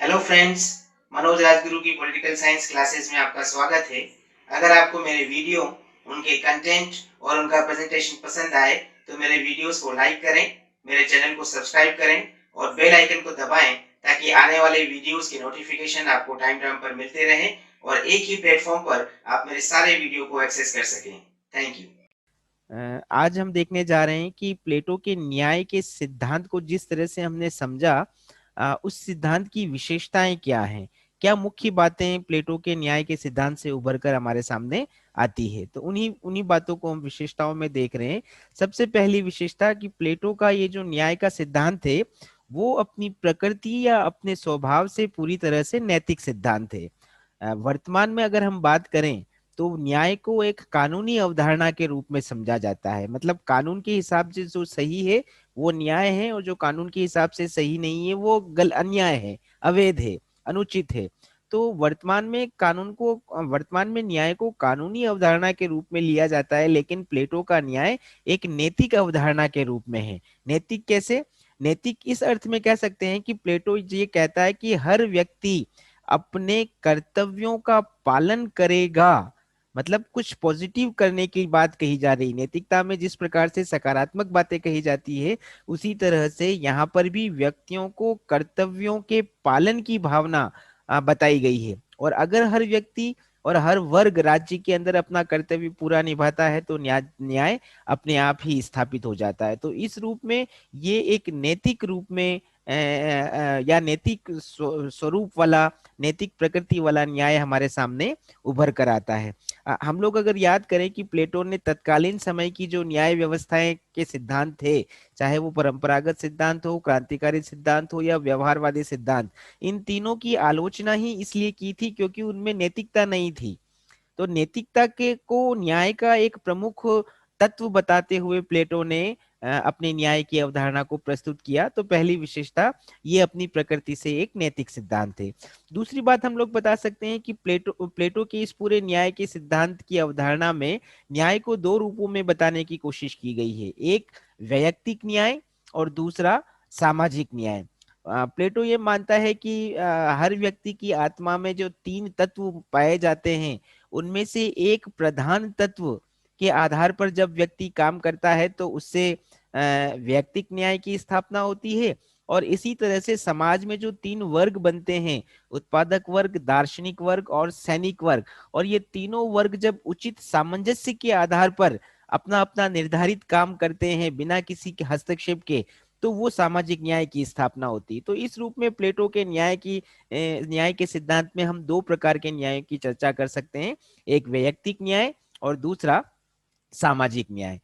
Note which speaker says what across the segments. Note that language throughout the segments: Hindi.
Speaker 1: हेलो फ्रेंड्स, मनोज राजगुरु की पॉलिटिकल साइंस क्लासेस में आपका स्वागत है। अगर आपको मेरे वीडियो, उनके कंटेंट और उनका प्रेजेंटेशन पसंद आए तो मेरे वीडियोस को लाइक करें, मेरे चैनल को सब्सक्राइब करें और बेल आइकन को दबाएं ताकि आने वाले वीडियोस की नोटिफिकेशन आपको टाइम टाइम पर मिलते रहे और एक ही प्लेटफॉर्म पर आप मेरे सारे वीडियो को एक्सेस कर सकें। Thank you.
Speaker 2: आज हम देखने जा रहे हैं कि प्लेटो के न्याय के सिद्धांत को जिस तरह से हमने समझा, उस सिद्धांत की विशेषताएं क्या हैं, क्या मुख्य बातें प्लेटो के न्याय के सिद्धांत से उभर कर हमारे सामने आती है। तो उन्हीं उन्हीं बातों को हम विशेषताओं में देख रहे हैं। सबसे पहली विशेषता कि प्लेटो का ये जो न्याय का सिद्धांत है वो अपनी प्रकृति या अपने स्वभाव से पूरी तरह से नैतिक सिद्धांत है। वर्तमान में अगर हम बात करें तो न्याय को एक कानूनी अवधारणा के रूप में समझा जाता है। मतलब कानून के हिसाब से जो सही है वो न्याय है, और जो कानून के हिसाब से सही नहीं है वो अन्याय है, अवैध है, अनुचित है। तो वर्तमान में न्याय को कानूनी अवधारणा के रूप में लिया जाता है, लेकिन प्लेटो का न्याय एक नैतिक अवधारणा के रूप में है। नैतिक कैसे? नैतिक इस अर्थ में कह सकते हैं कि प्लेटो ये कहता है कि हर व्यक्ति अपने कर्तव्यों का पालन करेगा। मतलब कुछ पॉजिटिव करने की बात कही जा रही। नैतिकता में जिस प्रकार से सकारात्मक बातें कही जाती है, उसी तरह से यहाँ पर भी व्यक्तियों को कर्तव्यों के पालन की भावना बताई गई है। और अगर हर व्यक्ति और हर वर्ग राज्य के अंदर अपना कर्तव्य पूरा निभाता है तो न्याय अपने आप ही स्थापित हो जाता है। तो इस रूप में ये एक नैतिक रूप में या नैतिक स्वरूप वाला, नैतिक प्रकृति वाला न्याय हमारे सामने उभर कर आता है। हम लोग अगर याद करें कि प्लेटो ने तत्कालीन समय की जो न्याय व्यवस्थाएं के सिद्धांत थे, चाहे वो परंपरागत सिद्धांत हो, क्रांतिकारी सिद्धांत हो या व्यवहारवादी सिद्धांत, इन तीनों की आलोचना ही इसलिए की थी क्योंकि उनमें नैतिकता नहीं थी। तो नैतिकता के को न्याय का एक प्रमुख तत्व बताते हुए प्लेटो ने अपने न्याय की अवधारणा को प्रस्तुत किया। तो पहली विशेषता ये अपनी प्रकृति से एक नैतिक सिद्धांत है। दूसरी बात हम लोग बता सकते हैं कि प्लेटो के इस पूरे न्याय के सिद्धांत की अवधारणा में न्याय को दो रूपों में बताने की कोशिश की गई है। एक वैयक्तिक न्याय और दूसरा सामाजिक न्याय। प्लेटो ये मानता है कि हर व्यक्ति की आत्मा में जो तीन तत्व पाए जाते हैं, उनमें से एक प्रधान तत्व के आधार पर जब व्यक्ति काम करता है तो उससे व्यक्तिक न्याय की स्थापना होती है। और इसी तरह से समाज में जो तीन वर्ग बनते हैं, उत्पादक वर्ग, दार्शनिक वर्ग और सैनिक वर्ग, और ये तीनों वर्ग जब उचित सामंजस्य के आधार पर अपना अपना निर्धारित काम करते हैं बिना किसी के हस्तक्षेप के, तो वो सामाजिक न्याय की स्थापना होती है। तो इस रूप में प्लेटो के न्याय के सिद्धांत में हम दो प्रकार के न्याय की चर्चा कर सकते हैं। एक वैयक्तिक न्याय और दूसरा सामाजिक न्याय।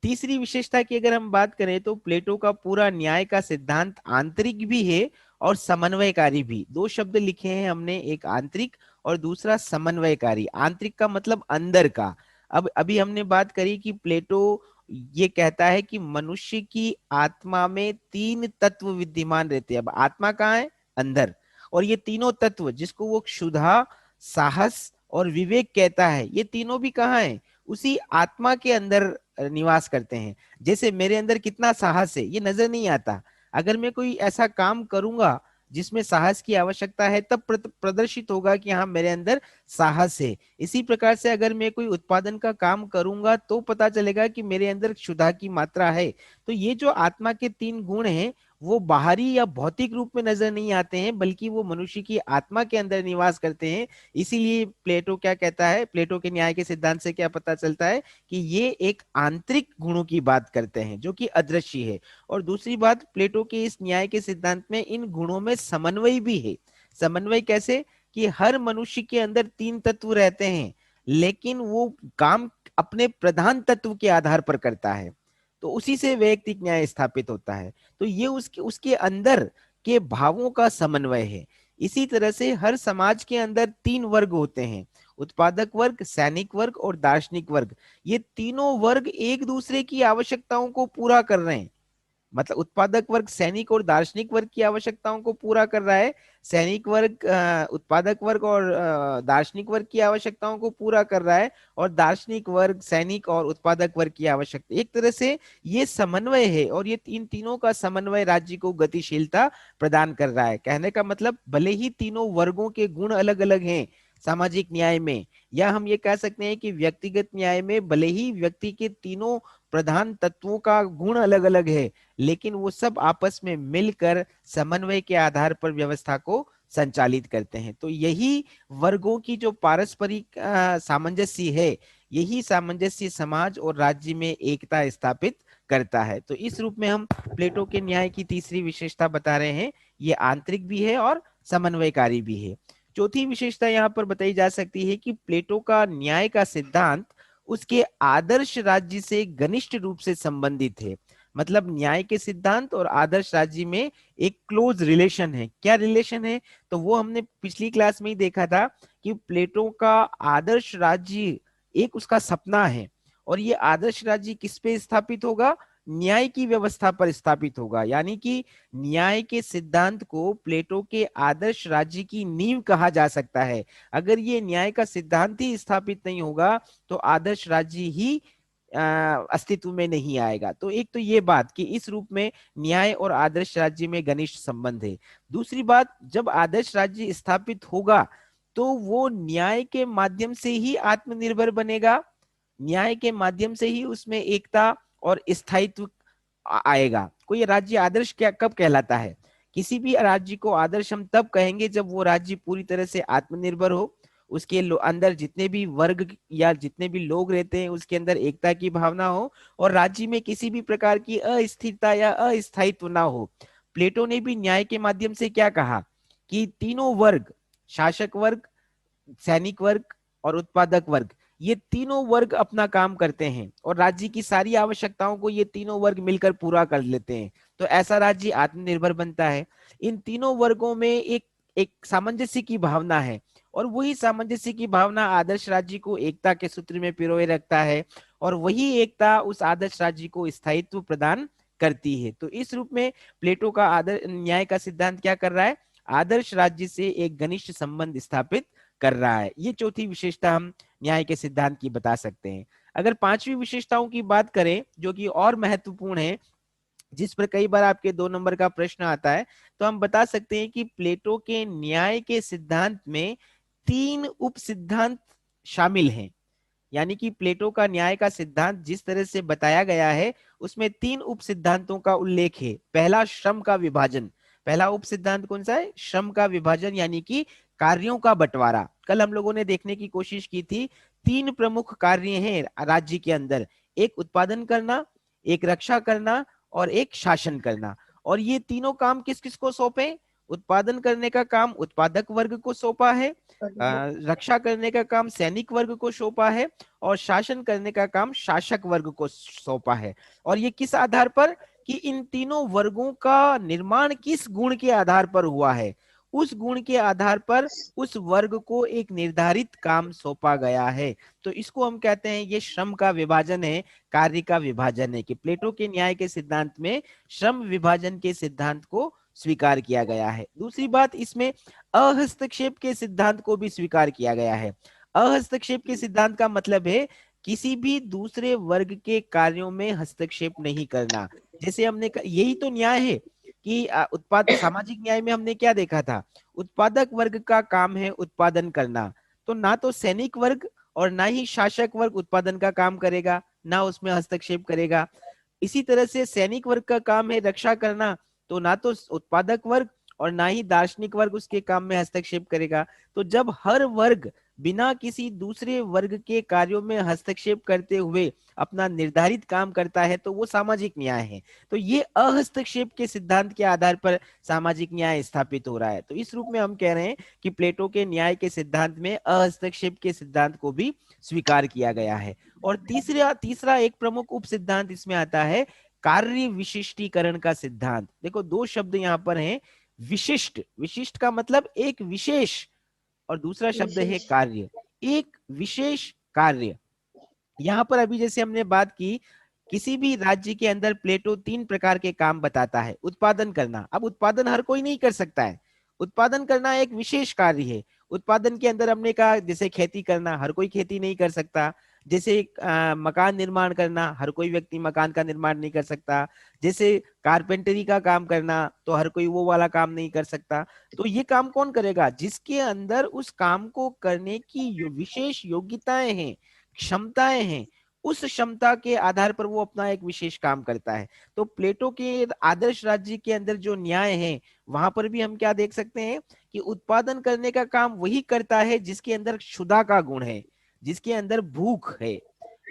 Speaker 2: तीसरी विशेषता की अगर हम बात करें तो प्लेटो का पूरा न्याय का सिद्धांत आंतरिक भी है और समन्वयकारी भी। दो शब्द लिखे हैं हमने, एक आंतरिक और दूसरा समन्वयकारी। आंतरिक का मतलब अंदर का। अब अभी हमने बात करी कि प्लेटो ये कहता है कि मनुष्य की आत्मा में तीन तत्व विद्यमान रहते हैं। अब आत्मा कहाँ है? अंदर। और ये तीनों तत्व जिसको वो क्षुधा, साहस और विवेक कहता है, ये तीनों भी कहाँ है? उसी आत्मा के अंदर निवास करते हैं। जैसे मेरे अंदर कितना साहस है ये नजर नहीं आता। अगर मैं कोई ऐसा काम करूंगा जिसमें साहस की आवश्यकता है, तब प्रदर्शित होगा कि हाँ मेरे अंदर साहस है। इसी प्रकार से अगर मैं कोई उत्पादन का काम करूंगा तो पता चलेगा कि मेरे अंदर क्षुधा की मात्रा है। तो ये जो आत्मा के तीन गुण हैं वो बाहरी या भौतिक रूप में नजर नहीं आते हैं, बल्कि वो मनुष्य की आत्मा के अंदर निवास करते हैं। इसीलिए प्लेटो क्या कहता है, प्लेटो के न्याय के सिद्धांत से क्या पता चलता है कि ये एक आंतरिक गुणों की बात करते हैं जो कि अदृश्य है। और दूसरी बात, प्लेटो के इस न्याय के सिद्धांत में इन गुणों में समन्वय भी है। समन्वय कैसे? कि हर मनुष्य के अंदर तीन तत्व रहते हैं, लेकिन वो काम अपने प्रधान तत्व के आधार पर करता है। तो उसी से वैयक्तिक न्याय स्थापित होता है। तो ये उसके उसके अंदर के भावों का समन्वय है। इसी तरह से हर समाज के अंदर तीन वर्ग होते हैं, उत्पादक वर्ग, सैनिक वर्ग और दार्शनिक वर्ग। ये तीनों वर्ग एक दूसरे की आवश्यकताओं को पूरा कर रहे हैं। मतलब उत्पादक वर्ग सैनिक और दार्शनिक वर्ग की आवश्यकताओं को पूरा कर रहा है, सैनिक वर्ग उत्पादक वर्ग और दार्शनिक वर्ग की आवश्यकताओं को पूरा कर रहा है, और दार्शनिक वर्ग सैनिक और उत्पादक वर्ग की आवश्यकता। एक तरह से ये समन्वय है, और ये इन तीनों का समन्वय राज्य को गतिशीलता प्रदान कर रहा है। कहने का मतलब भले ही तीनों वर्गों के गुण अलग अलग हैं सामाजिक न्याय में, या हम ये कह सकते हैं कि व्यक्तिगत न्याय में भले ही व्यक्ति के तीनों प्रधान तत्वों का गुण अलग अलग है, लेकिन वो सब आपस में मिलकर समन्वय के आधार पर व्यवस्था को संचालित करते हैं। तो यही वर्गों की जो पारस्परिक सामंजस्य है, यही सामंजस्य समाज और राज्य में एकता स्थापित करता है। तो इस रूप में हम प्लेटो के न्याय की तीसरी विशेषता बता रहे हैं, ये आंतरिक भी है और समन्वयकारी भी है। चौथी विशेषता यहाँ पर बताई जा सकती है कि प्लेटो का न्याय का सिद्धांत उसके आदर्श राज्य से घनिष्ठ रूप से संबंधित है। मतलब न्याय के सिद्धांत और आदर्श राज्य में एक क्लोज रिलेशन है। क्या रिलेशन है? तो वो हमने पिछली क्लास में ही देखा था कि प्लेटो का आदर्श राज्य एक उसका सपना है, और ये आदर्श राज्य किस पे स्थापित होगा? न्याय की व्यवस्था पर स्थापित होगा। यानी कि न्याय के सिद्धांत को प्लेटो के आदर्श राज्य की नींव कहा जा सकता है। अगर ये न्याय का सिद्धांत ही स्थापित नहीं होगा तो आदर्श राज्य ही अस्तित्व में नहीं आएगा। तो एक तो ये बात कि इस रूप में न्याय और आदर्श राज्य में घनिष्ठ संबंध है। दूसरी बात, जब आदर्श राज्य स्थापित होगा तो वो न्याय के माध्यम से ही आत्मनिर्भर बनेगा, न्याय के माध्यम से ही उसमें एकता और स्थायित्व आएगा। कोई राज्य आदर्श क्या कब कहलाता है? किसी भी राज्य को आदर्श हम तब कहेंगे जब वो राज्य पूरी तरह से आत्मनिर्भर हो, उसके अंदर जितने भी वर्ग या जितने भी लोग रहते हैं उसके अंदर एकता की भावना हो, और राज्य में किसी भी प्रकार की अस्थिरता या अस्थायित्व ना हो। प्लेटो ने भी न्याय के माध्यम से क्या कहा कि तीनों वर्ग, शासक वर्ग, सैनिक वर्ग और उत्पादक वर्ग, ये तीनों वर्ग अपना काम करते हैं और राज्य की सारी आवश्यकताओं को ये तीनों वर्ग मिलकर पूरा कर लेते हैं। तो ऐसा राज्य आत्मनिर्भर बनता है। इन तीनों वर्गों में एक एक सामंजस्य की भावना है, और वही सामंजस्य की भावना आदर्श राज्य को एकता के सूत्र में पिरोए रखता है, और वही एकता उस आदर्श राज्य को स्थायित्व प्रदान करती है। तो इस रूप में प्लेटो का आदर्श न्याय का सिद्धांत क्या कर रहा है? आदर्श राज्य से एक घनिष्ठ संबंध स्थापित कर रहा है। ये चौथी विशेषता हम न्याय के सिद्धांत की बता सकते हैं। अगर पांचवी विशेषताओं की बात करें जो कि और महत्वपूर्ण है, जिस पर कई बार आपके 2 नंबर का प्रश्न आता है, तो हम बता सकते हैं कि प्लेटो के न्याय के सिद्धांत में 3 उप सिद्धांत शामिल हैं। यानी कि प्लेटो का न्याय का सिद्धांत जिस तरह से बताया गया है उसमें 3 उप सिद्धांतों का उल्लेख है। पहला, श्रम का विभाजन। पहला उप सिद्धांत कौन सा है? श्रम का विभाजन, यानी कि कार्यों का बंटवारा। कल हम लोगों ने देखने की कोशिश की थी, 3 प्रमुख कार्य हैं राज्य के अंदर, एक उत्पादन करना, एक रक्षा करना और एक शासन करना। और ये तीनों काम किस किस को सौंपे? उत्पादन करने का काम उत्पादक वर्ग को सौंपा है, रक्षा करने का काम सैनिक वर्ग को सौंपा है, और शासन करने का काम शासक वर्ग को सौंपा है। और ये किस आधार पर? कि इन तीनों वर्गों का निर्माण किस गुण के आधार पर हुआ है? उस गुण के आधार पर उस वर्ग को एक निर्धारित काम सौंपा गया है। तो इसको हम कहते हैं ये श्रम का विभाजन है, कार्य का विभाजन है, कि प्लेटो के न्याय के सिद्धांत में श्रम विभाजन के सिद्धांत को स्वीकार किया गया है। दूसरी बात, इसमें अहस्तक्षेप के सिद्धांत को भी स्वीकार किया गया है। अहस्तक्षेप के सिद्धांत का मतलब है किसी भी दूसरे वर्ग के कार्यों में हस्तक्षेप नहीं करना। जैसे हमने यही तो न्याय है कि उत्पाद सामाजिक न्याय में हमने क्या देखा था? उत्पादक वर्ग का काम है उत्पादन करना, तो ना तो सैनिक वर्ग और ना ही शासक वर्ग उत्पादन का काम करेगा, ना उसमें हस्तक्षेप करेगा। इसी तरह से सैनिक वर्ग का काम है रक्षा करना, तो ना तो उत्पादक वर्ग और ना ही दार्शनिक वर्ग उसके काम में हस्तक्षेप करेगा। तो जब हर वर्ग बिना किसी दूसरे वर्ग के कार्यों में हस्तक्षेप करते हुए अपना निर्धारित काम करता है तो वो सामाजिक न्याय है। तो ये अहस्तक्षेप के सिद्धांत के आधार पर सामाजिक न्याय स्थापित हो रहा है। तो इस रूप में हम कह रहे हैं कि प्लेटो के न्याय के सिद्धांत में अहस्तक्षेप के सिद्धांत को भी स्वीकार किया गया है। और तीसरा एक प्रमुख उप सिद्धांत इसमें आता है, कार्य विशिष्टीकरण का सिद्धांत। देखो 2 शब्द यहाँ पर हैं, विशिष्ट। विशिष्ट का मतलब एक विशेष, और दूसरा शब्द है कार्य, एक विशेष कार्य। यहाँ पर अभी जैसे हमने बात की किसी भी राज्य के अंदर प्लेटो 3 प्रकार के काम बताता है। उत्पादन करना, अब उत्पादन हर कोई नहीं कर सकता है, उत्पादन करना एक विशेष कार्य है। उत्पादन के अंदर हमने कहा जैसे खेती करना, हर कोई खेती नहीं कर सकता। जैसे मकान निर्माण करना, हर कोई व्यक्ति मकान का निर्माण नहीं कर सकता। जैसे कारपेंटरी का काम करना, तो हर कोई वो वाला काम नहीं कर सकता। तो ये काम कौन करेगा? जिसके अंदर उस काम को करने की विशेष योग्यताएं हैं, क्षमताएं हैं, उस क्षमता के आधार पर वो अपना एक विशेष काम करता है। तो प्लेटो के आदर्श राज्य के अंदर जो न्याय है, वहां पर भी हम क्या देख सकते हैं कि उत्पादन करने का काम वही करता है जिसके अंदर क्षुधा का गुण है, जिसके अंदर भूख है।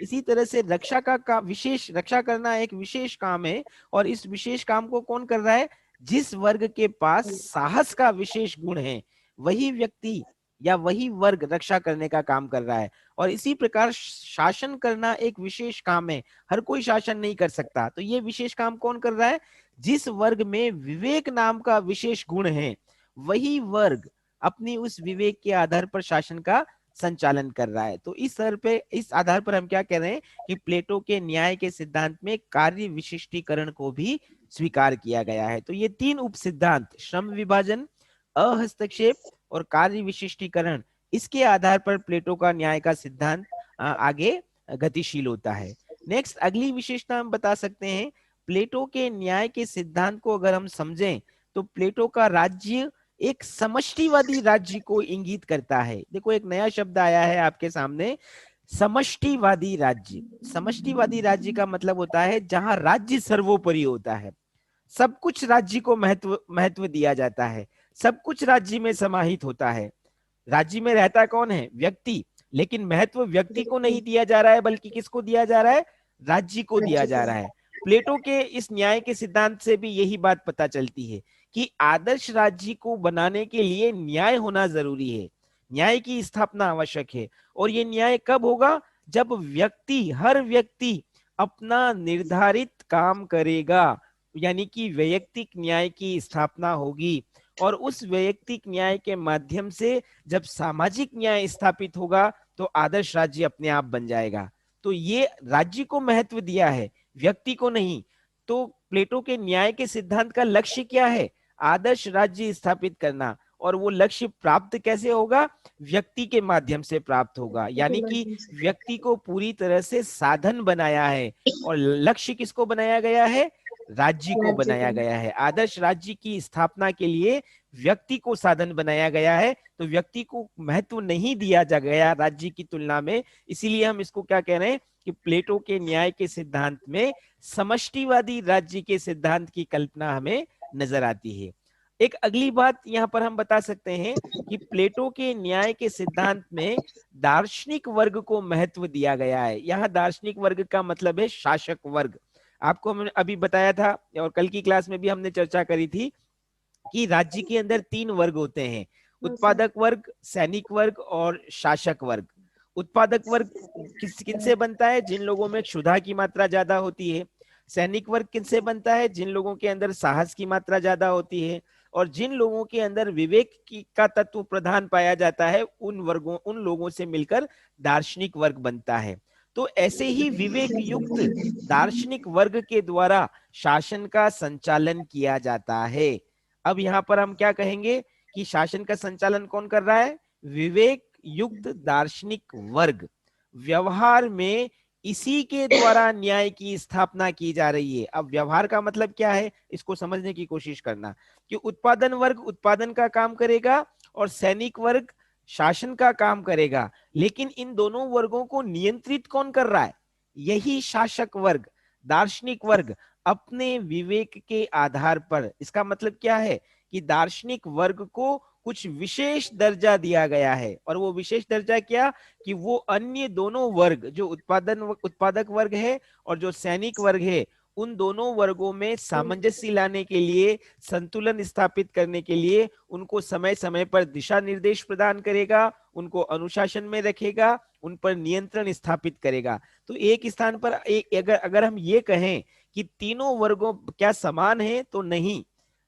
Speaker 2: इसी तरह से रक्षा का काम, विशेष रक्षा करना एक विशेष काम है, और इस विशेष काम को कौन कर रहा है? जिस वर्ग के पास साहस का विशेष गुण है, वही व्यक्ति या वही वर्ग रक्षा करने का काम कर रहा है। और इसी प्रकार शासन करना एक विशेष काम है, हर कोई शासन नहीं कर सकता। तो ये विशेष काम कौन कर रहा है? जिस वर्ग में विवेक नाम का विशेष गुण है, वही वर्ग अपनी उस विवेक के आधार पर शासन का संचालन कर रहा है। तो इस स्तर पे, इस आधार पर हम क्या कह रहे हैं कि प्लेटो के न्याय के सिद्धांत में कार्य विशिष्टीकरण को भी स्वीकार किया गया है। तो ये 3 उप सिद्धांत, श्रम विभाजन, अहस्तक्षेप और कार्य विशिष्टीकरण, इसके आधार पर प्लेटो का न्याय का सिद्धांत आगे गतिशील होता है। नेक्स्ट, अगली विशेषता हम बता सकते हैं, प्लेटो के न्याय के सिद्धांत को अगर हम समझें तो प्लेटो का राज्य एक समष्टिवादी राज्य को इंगित करता है। देखो एक नया शब्द आया है आपके सामने, समष्टिवादी राज्य। समष्टिवादी राज्य का मतलब होता है जहां राज्य सर्वोपरि होता है, सब कुछ राज्य को महत्व महत्व दिया जाता है, सब कुछ राज्य में समाहित होता है। राज्य में रहता कौन है? व्यक्ति, लेकिन महत्व व्यक्ति को नहीं दिया जा रहा है, बल्कि किसको दिया जा रहा है? राज्य को दिया जा रहा है। प्लेटो के इस न्याय के सिद्धांत से भी यही बात पता चलती है कि आदर्श राज्य को बनाने के लिए न्याय होना जरूरी है, न्याय की स्थापना आवश्यक है। और ये न्याय कब होगा? जब व्यक्ति, हर व्यक्ति अपना निर्धारित काम करेगा, यानी कि वैयक्तिक न्याय की स्थापना होगी। और उस वैयक्तिक न्याय के माध्यम से जब सामाजिक न्याय स्थापित होगा तो आदर्श राज्य अपने आप बन जाएगा। तो ये राज्य को महत्व दिया है, व्यक्ति को नहीं। तो प्लेटो के न्याय के सिद्धांत का लक्ष्य क्या है? आदर्श राज्य स्थापित करना। और वो लक्ष्य प्राप्त कैसे होगा? व्यक्ति के माध्यम से प्राप्त होगा, यानी कि व्यक्ति को पूरी तरह से साधन बनाया है। और लक्ष्य किसको बनाया गया है? राज्य को बनाया गया है। आदर्श राज्य की स्थापना के लिए व्यक्ति को साधन बनाया गया है, तो व्यक्ति को महत्व नहीं दिया जा गया राज्य की तुलना में। इसीलिए हम इसको क्या कह रहे हैं कि प्लेटो के न्याय के सिद्धांत में समष्टिवादी राज्य के सिद्धांत की कल्पना हमें नजर आती है। एक अगली बात यहां पर हम बता सकते हैं कि प्लेटो के न्याय के सिद्धांत में दार्शनिक वर्ग को महत्व दिया गया है। यहाँ दार्शनिक वर्ग का मतलब है शासक वर्ग। आपको हमने अभी बताया था और कल की क्लास में भी हमने चर्चा करी थी कि राज्य के अंदर 3 वर्ग होते हैं, उत्पादक वर्ग, सैनिक वर्ग और शासक वर्ग। उत्पादक वर्ग किनसे बनता है? जिन लोगों में क्षुधा की मात्रा ज्यादा होती है। सैनिक वर्ग किनसे बनता है? जिन लोगों के अंदर साहस की मात्रा ज्यादा होती है। और जिन लोगों के अंदर विवेक का तत्व प्रधान पाया जाता है, उन लोगों से मिलकर दार्शनिक वर्ग बनता है। तो ऐसे ही विवेक युक्त दार्शनिक वर्ग के द्वारा शासन का संचालन किया जाता है। अब यहाँ पर हम क्या कहेंगे कि शासन का संचालन कौन कर रहा है? विवेक युक्त दार्शनिक वर्ग। व्यवहार में इसी के द्वारा न्याय की स्थापना की जा रही है। अब व्यवहार का मतलब क्या है, इसको समझने की कोशिश करना कि उत्पादन वर्ग उत्पादन का काम करेगा और सैनिक वर्ग शासन का काम करेगा, लेकिन इन दोनों वर्गों को नियंत्रित कौन कर रहा है? यही शासक वर्ग, दार्शनिक वर्ग अपने विवेक के आधार पर। इसका मतलब क्या है कि दार्शनिक वर्ग को कुछ विशेष दर्जा दिया गया है। और वो विशेष दर्जा क्या? कि वो अन्य दोनों वर्ग, जो उत्पादक वर्ग है और जो सैनिक वर्ग है, उन दोनों वर्गों में सामंजस्य लाने के लिए, संतुलन स्थापित करने के लिए उनको समय समय पर दिशा निर्देश प्रदान करेगा, उनको अनुशासन में रखेगा, उन पर नियंत्रण स्थापित करेगा। तो एक स्थान पर अगर हम ये कहें कि तीनों वर्गों क्या समान है, तो नहीं।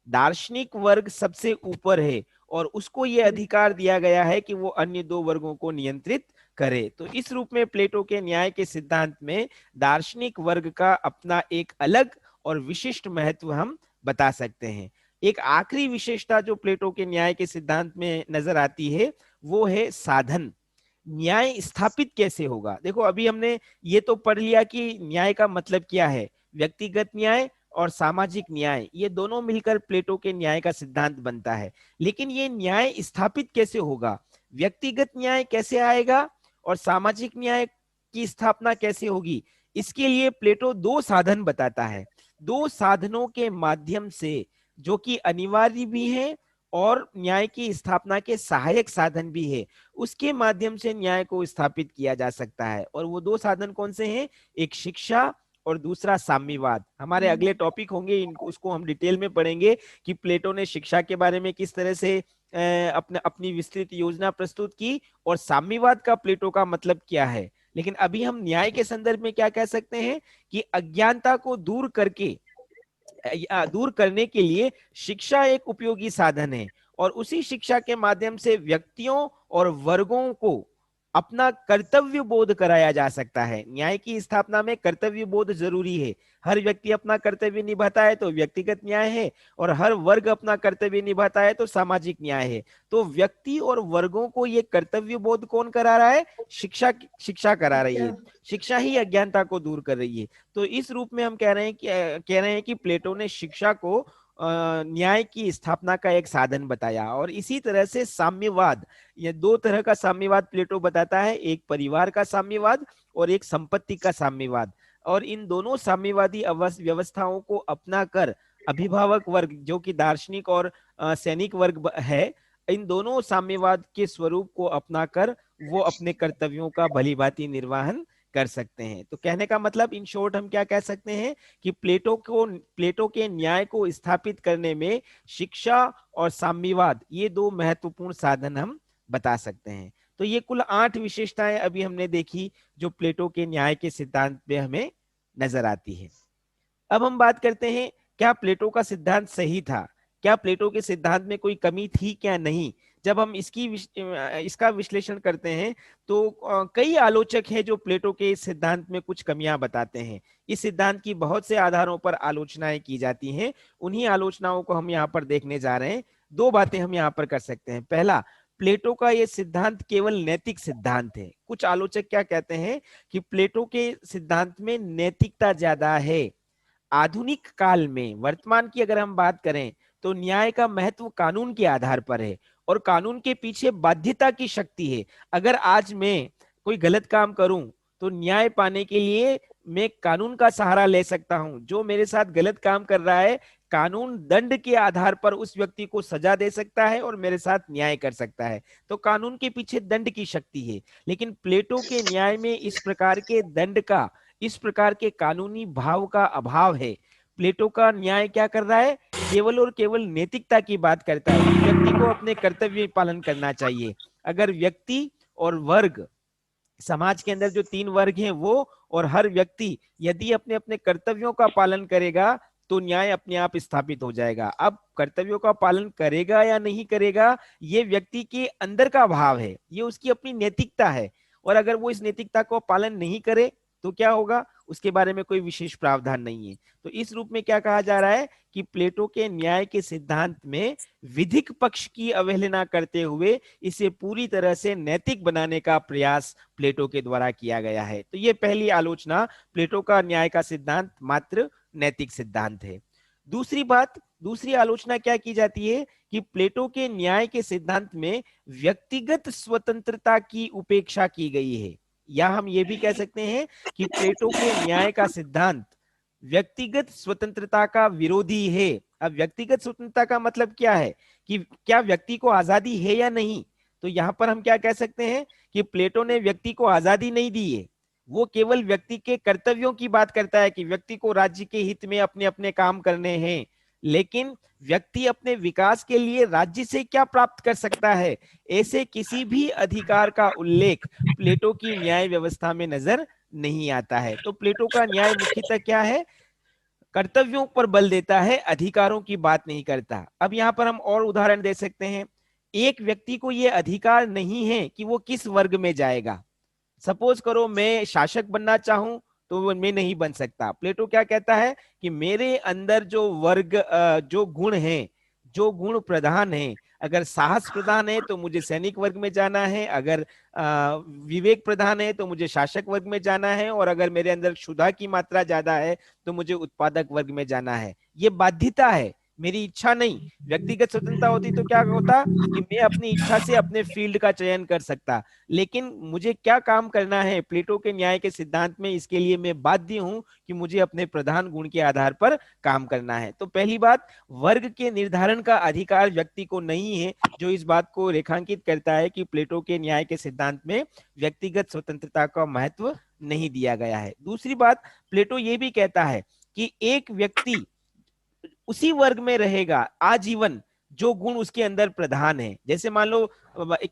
Speaker 2: दार्शनिक वर्ग सबसे ऊपर है और उसको ये अधिकार दिया गया है कि वो अन्य 2 वर्गों को नियंत्रित करे। तो इस रूप में प्लेटो के न्याय के सिद्धांत में दार्शनिक वर्ग का अपना एक अलग और विशिष्ट महत्व हम बता सकते हैं। एक आखिरी विशेषता जो प्लेटो के न्याय के सिद्धांत में नजर आती है वो है साधन। न्याय स्थापित कैसे होगा? देखो अभी हमने ये तो पढ़ लिया कि न्याय का मतलब क्या है, व्यक्तिगत न्याय और सामाजिक न्याय, ये दोनों मिलकर प्लेटो के न्याय का सिद्धांत बनता है। लेकिन ये न्याय स्थापित कैसे होगा, व्यक्तिगत न्याय कैसे आएगा और सामाजिक न्याय की स्थापना कैसे होगी, इसके लिए प्लेटो दो साधन बताता है। दो साधनों के माध्यम से, जो कि अनिवार्य भी है और न्याय की स्थापना के सहायक साधन भी है, उसके माध्यम से न्याय को स्थापित किया जा सकता है। और वो दो साधन कौन से हैं? एक शिक्षा और दूसरा साम्यवाद। हमारे अगले टॉपिक होंगे, इनको उसको हम डिटेल में पढ़ेंगे कि प्लेटो ने शिक्षा के बारे में किस तरह से अपनी विस्तृत योजना प्रस्तुत की और साम्यवाद का प्लेटो का मतलब क्या है। लेकिन अभी हम न्याय के संदर्भ में क्या कह सकते हैं कि अज्ञानता को दूर करके दूर करने के लिए शिक्षा एक उपयोगी साधन है, और उसी शिक्षा के माध्यम से व्यक्तियों और वर्गों को अपना कर्तव्य बोध कराया जा सकता है। न्याय की स्थापना में कर्तव्य बोध जरूरी है। हर व्यक्ति अपना कर्तव्य निभाता है तो व्यक्तिगत न्याय है, और हर वर्ग अपना कर्तव्य निभाता है तो सामाजिक न्याय है। तो व्यक्ति और वर्गों को ये कर्तव्य बोध कौन करा रहा है? शिक्षा करा रही है। शिक्षा ही अज्ञानता को दूर कर रही है। तो इस रूप में हम कह रहे हैं कि प्लेटो ने शिक्षा को न्याय की स्थापना का एक साधन बताया। और इसी तरह से साम्यवाद, ये दो तरह का साम्यवाद प्लेटो बताता है, एक परिवार का साम्यवाद और एक संपत्ति का साम्यवाद। और इन दोनों साम्यवादी व्यवस्थाओं को अपनाकर अभिभावक वर्ग, जो कि दार्शनिक और सैनिक वर्ग है, इन दोनों साम्यवाद के स्वरूप को अपनाकर वो अपने कर्तव्यों का भलीभांति निर्वहन कर सकते हैं। तो कहने का मतलब इन शॉर्ट हम क्या कह सकते हैं कि प्लेटो के न्याय को स्थापित करने में शिक्षा और साम्यवाद, ये दो महत्वपूर्ण साधन हम बता सकते हैं। तो ये कुल 8 विशेषताएं अभी हमने देखी जो प्लेटो के न्याय के सिद्धांत में हमें नजर आती है। अब हम बात करते हैं, क्या प्लेटो का सिद्धांत सही था? क्या प्लेटो के सिद्धांत में कोई कमी थी क्या नहीं? जब हम इसका विश्लेषण करते हैं तो कई आलोचक हैं जो प्लेटो के इस सिद्धांत में कुछ कमियां बताते हैं। इस सिद्धांत की बहुत से आधारों पर आलोचनाएं की जाती हैं। उन्हीं आलोचनाओं को हम यहाँ पर देखने जा रहे हैं। दो बातें हम यहाँ पर कर सकते हैं। पहला, प्लेटो का ये सिद्धांत केवल नैतिक सिद्धांत है। कुछ आलोचक क्या कहते हैं कि प्लेटो के सिद्धांत में नैतिकता ज्यादा है। आधुनिक काल में, वर्तमान की अगर हम बात करें, तो न्याय का महत्व कानून के आधार पर है और कानून के पीछे बाध्यता की शक्ति है। अगर आज मैं कोई गलत काम करूं तो न्याय पाने के लिए मैं कानून का सहारा ले सकता हूं। जो मेरे साथ गलत काम कर रहा है, कानून दंड के आधार पर उस व्यक्ति को सजा दे सकता है और मेरे साथ न्याय कर सकता है। तो कानून के पीछे दंड की शक्ति है। लेकिन प्लेटो के न्याय में इस प्रकार के दंड का, इस प्रकार के कानूनी भाव का अभाव है। प्लेटो का न्याय क्या कर रहा है? केवल और केवल नैतिकता की बात करता है। व्यक्ति को अपने कर्तव्य पालन करना चाहिए। अगर व्यक्ति और वर्ग, समाज के अंदर जो 3 वर्ग हैं वो और हर व्यक्ति यदि अपने अपने कर्तव्यों का पालन करेगा तो न्याय अपने आप स्थापित हो जाएगा। अब कर्तव्यों का पालन करेगा या नहीं करेगा, ये व्यक्ति के अंदर का भाव है, ये उसकी अपनी नैतिकता है। और अगर वो इस नैतिकता को पालन नहीं करे तो क्या होगा, उसके बारे में कोई विशेष प्रावधान नहीं है। तो इस रूप में क्या कहा जा रहा है कि प्लेटो के न्याय के सिद्धांत में विधिक पक्ष की अवहेलना करते हुए इसे पूरी तरह से नैतिक बनाने का प्रयास प्लेटो के द्वारा किया गया है। तो ये पहली आलोचना, प्लेटो का न्याय का सिद्धांत मात्र नैतिक सिद्धांत है। दूसरी आलोचना क्या की जाती है कि प्लेटो के न्याय के सिद्धांत में व्यक्तिगत स्वतंत्रता की उपेक्षा की गई है। या हम ये भी कह सकते हैं कि प्लेटो के न्याय का सिद्धांत व्यक्तिगत स्वतंत्रता का विरोधी है। अब व्यक्तिगत स्वतंत्रता का मतलब क्या है कि क्या व्यक्ति को आजादी है या नहीं? तो यहां पर हम क्या कह सकते हैं कि प्लेटो ने व्यक्ति को आजादी नहीं दी है। वो केवल व्यक्ति के कर्तव्यों की बात करता है कि व्यक्ति को राज्य के हित में अपने अपने काम करने हैं, लेकिन व्यक्ति अपने विकास के लिए राज्य से क्या प्राप्त कर सकता है, ऐसे किसी भी अधिकार का उल्लेख प्लेटो की न्याय व्यवस्था में नजर नहीं आता है। तो प्लेटो का न्याय मुख्यतः क्या है? कर्तव्यों पर बल देता है, अधिकारों की बात नहीं करता। अब यहाँ पर हम और उदाहरण दे सकते हैं। एक व्यक्ति को यह अधिकार नहीं है कि वो किस वर्ग में जाएगा। सपोज करो मैं शासक बनना चाहूं तो वो मैं नहीं बन सकता। प्लेटो क्या कहता है कि मेरे अंदर जो वर्ग जो गुण हैं, जो गुण प्रधान है, अगर साहस प्रधान है तो मुझे सैनिक वर्ग में जाना है, अगर विवेक प्रधान है तो मुझे शासक वर्ग में जाना है, और अगर मेरे अंदर क्षुधा की मात्रा ज्यादा है तो मुझे उत्पादक वर्ग में जाना है। ये बाध्यता है, मेरी इच्छा नहीं। व्यक्तिगत स्वतंत्रता होती तो क्या होता कि मैं अपनी इच्छा से अपने फील्ड का चयन कर सकता। लेकिन मुझे क्या काम करना है प्लेटो के न्याय के सिद्धांत में, इसके लिए मैं बाध्य हूं कि मुझे अपने प्रधान गुण के आधार पर काम करना है। तो पहली बात, वर्ग के निर्धारण का अधिकार व्यक्ति को नहीं है, जो इस बात को रेखांकित करता है कि प्लेटो के न्याय के सिद्धांत में व्यक्तिगत स्वतंत्रता का महत्व नहीं दिया गया है। दूसरी बात, प्लेटो ये भी कहता है कि एक व्यक्ति उसी वर्ग में रहेगा आजीवन जो गुण उसके अंदर प्रधान है। जैसे मान लो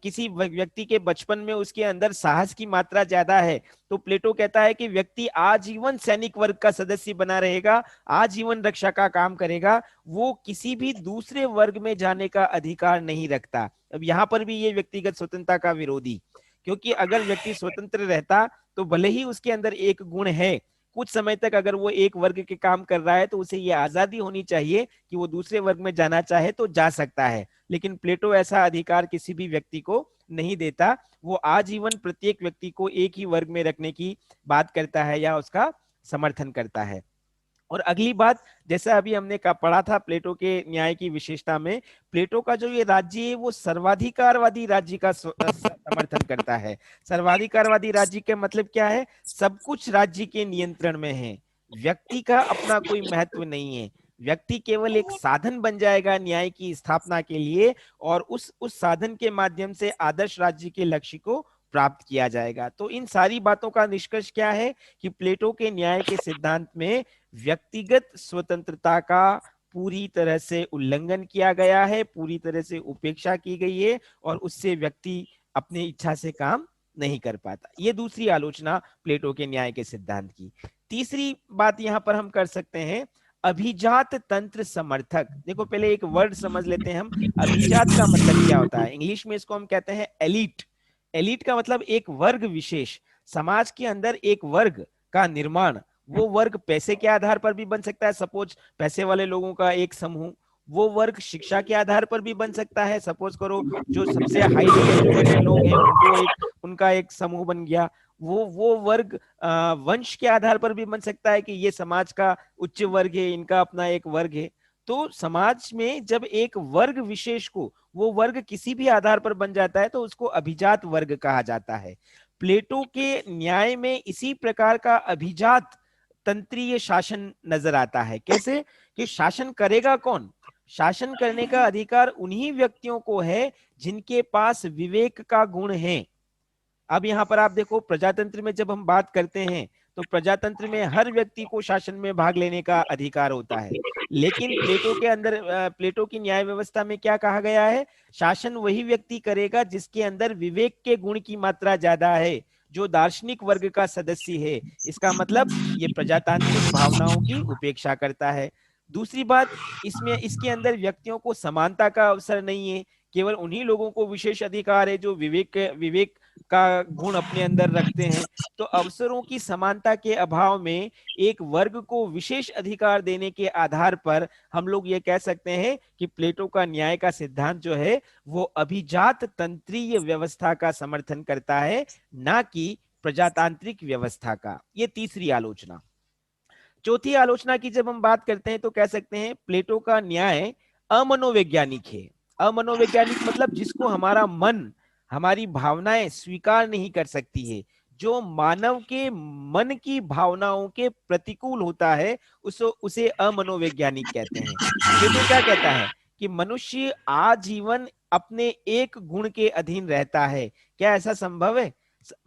Speaker 2: किसी व्यक्ति के बचपन में उसके अंदर साहस की मात्रा ज्यादा है, तो प्लेटो कहता है कि व्यक्ति आजीवन सैनिक वर्ग का सदस्य बना रहेगा, आजीवन रक्षा का काम करेगा, वो किसी भी दूसरे वर्ग में जाने का अधिकार नहीं रखता। अब यहाँ पर भी ये व्यक्तिगत स्वतंत्रता का विरोधी, क्योंकि अगर व्यक्ति स्वतंत्र रहता तो भले ही उसके अंदर एक गुण है, कुछ समय तक अगर वो एक वर्ग के काम कर रहा है तो उसे ये आजादी होनी चाहिए कि वो दूसरे वर्ग में जाना चाहे तो जा सकता है। लेकिन प्लेटो ऐसा अधिकार किसी भी व्यक्ति को नहीं देता, वो आजीवन प्रत्येक व्यक्ति को एक ही वर्ग में रखने की बात करता है या उसका समर्थन करता है। और अगली बात, जैसा अभी हमने पढ़ा था प्लेटो के न्याय की विशेषता में, प्लेटो का जो ये राज्य है वो सर्वाधिकारवादी राज्य का समर्थन करता है। सर्वाधिकारवादी राज्य का मतलब क्या है? सब कुछ राज्य के नियंत्रण में है, व्यक्ति का अपना कोई महत्व नहीं है, व्यक्ति केवल एक साधन बन जाएगा न्याय की स्थापना के लिए, और उस साधन के माध्यम से आदर्श राज्य के लक्ष्य को प्राप्त किया जाएगा। तो इन सारी बातों का निष्कर्ष क्या है कि प्लेटो के न्याय के सिद्धांत में व्यक्तिगत स्वतंत्रता का पूरी तरह से उल्लंघन किया गया है, पूरी तरह से उपेक्षा की गई है, और उससे व्यक्ति अपनी इच्छा से काम नहीं कर पाता। ये दूसरी आलोचना प्लेटो के न्याय के सिद्धांत की। तीसरी बात यहां पर हम कर सकते हैं, अभिजात तंत्र समर्थक। देखो पहले एक वर्ड समझ लेते हैं हम, अभिजात का मतलब क्या होता है? इंग्लिश में इसको हम कहते हैं एलिट। एलिट का मतलब एक वर्ग विशेष, समाज के अंदर एक वर्ग का निर्माण। वो वर्ग पैसे के आधार पर भी बन सकता है, सपोज पैसे वाले लोगों का एक समूह। वो वर्ग शिक्षा के आधार पर भी बन सकता है, सपोज करो जो सबसे हाईली एजुकेटेड लोग हैं उनको उनका एक समूह बन गया। वो वर्ग वंश के आधार पर भी बन सकता है कि ये समाज का उच्च वर्ग है, इनका अपना एक वर्ग है। तो समाज में जब एक वर्ग विशेष को, वो वर्ग किसी भी आधार पर बन जाता है तो उसको अभिजात वर्ग कहा जाता है। प्लेटो के न्याय में इसी प्रकार का अभिजात तंत्रीय शासन नजर आता है। कैसे? कि शासन करेगा कौन? शासन करने का अधिकार उन्हीं व्यक्तियों को है जिनके पास विवेक का गुण है। अब यहाँ पर आप देखो, प्रजातंत्र में जब हम बात करते हैं तो प्रजातंत्र में हर व्यक्ति को शासन में भाग लेने का अधिकार होता है। लेकिन प्लेटो के अंदर, प्लेटो की न्याय व्यवस्था में क्या कहा गया है? शासन वही व्यक्ति करेगा जिसके अंदर विवेक के गुण की मात्रा ज्यादा है, जो दार्शनिक वर्ग का सदस्य है। इसका मतलब ये प्रजातांत्रिक भावनाओं की उपेक्षा करता है। दूसरी बात, इसमें इसके अंदर व्यक्तियों को समानता का अवसर नहीं है, केवल उन्हीं लोगों को विशेष अधिकार है जो विवेक का गुण अपने अंदर रखते हैं। तो अवसरों की समानता के अभाव में एक वर्ग को विशेष अधिकार देने के आधार पर हम लोग ये कह सकते हैं कि प्लेटो का न्याय का सिद्धांत जो है वो अभिजात तंत्रीय व्यवस्था का समर्थन करता है, ना कि प्रजातांत्रिक व्यवस्था का। ये तीसरी आलोचना। चौथी आलोचना की जब हम बात करते हैं तो कह सकते हैं प्लेटो का न्याय अमनोवैज्ञानिक है। अमनोवैज्ञानिक मतलब जिसको हमारा मन, हमारी भावनाएं स्वीकार नहीं कर सकती है, जो मानव के मन की भावनाओं के प्रतिकूल होता है, उसे अमनोवैज्ञानिक कहते हैं। प्लेटो क्या कहता है कि मनुष्य आजीवन अपने एक गुण के अधीन रहता है। क्या ऐसा संभव है?